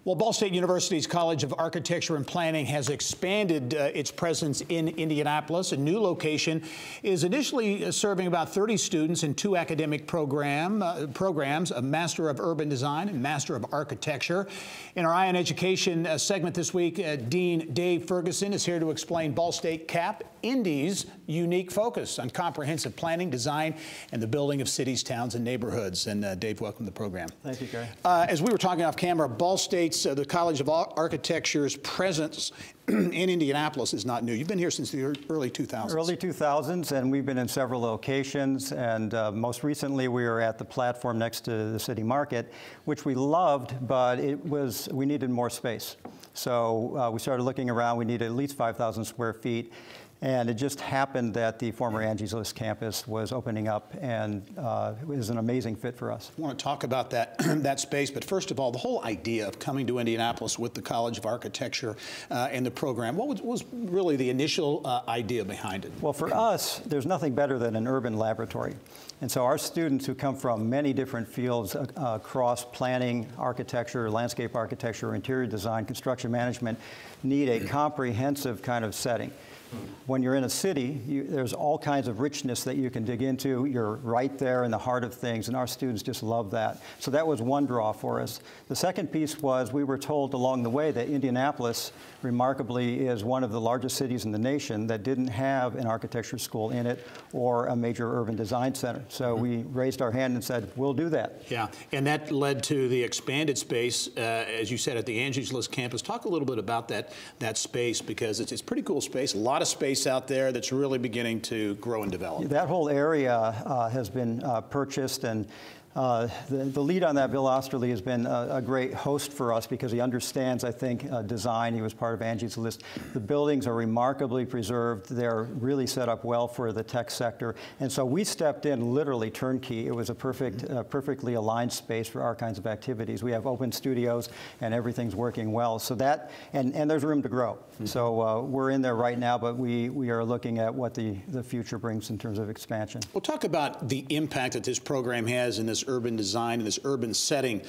Well, Ball State University's College of Architecture and Planning has expanded its presence in Indianapolis. A new location is initially serving about 30 students in two academic programs, a Master of Urban Design and Master of Architecture. In our Eye on Education segment this week, Dean Dave Ferguson is here to explain Ball State CAP Indy's unique focus on comprehensive planning, design, and the building of cities, towns, and neighborhoods. And Dave, welcome to the program. Thank you, Gary. As we were talking off camera, Ball State's the College of Architecture's presence in Indianapolis is not new. You've been here since the early 2000s. Early 2000s, and we've been in several locations. And most recently, we were at the platform next to the city market, which we loved, but we needed more space. So we started looking around. We needed at least 5,000 square feet. And it just happened that the former Angie's List campus was opening up, and it was an amazing fit for us. I want to talk about that, that space, but first of all, the whole idea of coming to Indianapolis with the College of Architecture and the program, what was really the initial idea behind it? Well, for us, there's nothing better than an urban laboratory. And so our students who come from many different fields across planning, architecture, landscape architecture, interior design, construction management, need a comprehensive kind of setting. When you're in a city, there's all kinds of richness that you can dig into. You're right there in the heart of things, and our students just love that. So that was one draw for us. The second piece was we were told along the way that Indianapolis, remarkably, is one of the largest cities in the nation that didn't have an architecture school in it or a major urban design center. So we raised our hand and said, we'll do that. Yeah, and that led to the expanded space, as you said, at the Angie's List campus. Talk a little bit about that space, because it's a pretty cool space, a lot of space out there that's really beginning to grow and develop. That whole area has been purchased, and the lead on that, Bill Osterly, has been a great host for us because he understands, I think, design. He was part of Angie's List. The buildings are remarkably preserved. They're really set up well for the tech sector. And so we stepped in literally turnkey. It was a perfectly aligned space for our kinds of activities. We have open studios and everything's working well. So that, and there's room to grow. So we're in there right now, but we are looking at what the future brings in terms of expansion. Well, talk about the impact that this program has in this urban design, in this urban setting,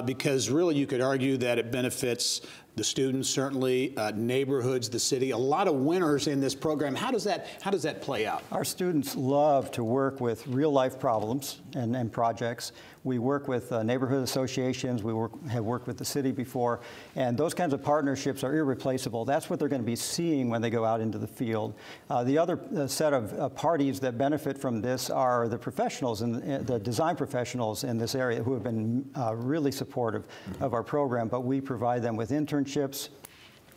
because really you could argue that it benefits the students, certainly, neighborhoods, the city, a lot of winners in this program. How does that play out? Our students love to work with real life problems and projects. We work with neighborhood associations. We have worked with the city before, and those kinds of partnerships are irreplaceable. That's what they're going to be seeing when they go out into the field. The other set of parties that benefit from this are the professionals and the design professionals in this area who have been really supportive of our program, but we provide them with internships,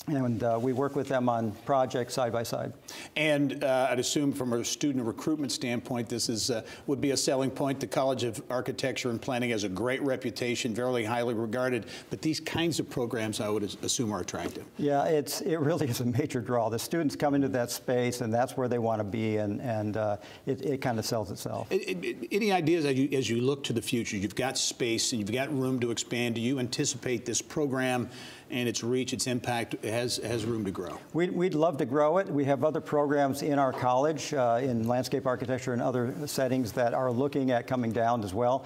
and we work with them on projects side by side. And I'd assume from a student recruitment standpoint, this would be a selling point. The College of Architecture and Planning has a great reputation, very highly regarded, but these kinds of programs, I would assume, are attractive. Yeah, it really is a major draw. The students come into that space, and that's where they want to be, and it kind of sells itself. Any ideas as you look to the future? You've got space and you've got room to expand. Do you anticipate this program and its reach, its impact, has room to grow? We'd love to grow it. We have other programs in our college in landscape architecture and other settings that are looking at coming down as well.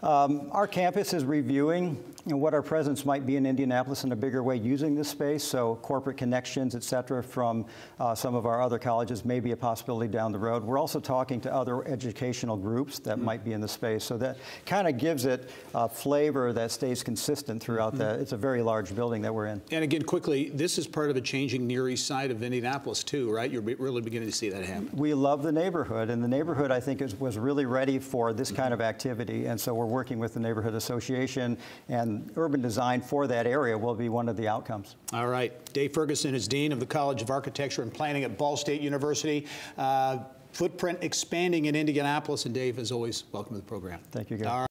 Our campus is reviewing what our presence might be in Indianapolis in a bigger way using this space, so corporate connections, et cetera, from some of our other colleges may be a possibility down the road. We're also talking to other educational groups that might be in the space, so that kind of gives it a flavor that stays consistent throughout it's a very large building that we're in. And again, quickly, this is part of a changing Near East Side of Indianapolis too, right? You're really beginning to see that happen. We love the neighborhood, and the neighborhood, I think, was really ready for this kind of activity, and so we're working with the neighborhood association, and urban design for that area will be one of the outcomes. All right. Dave Ferguson is Dean of the College of Architecture and Planning at Ball State University. Footprint expanding in Indianapolis, and Dave, as always, welcome to the program. Thank you, Gary.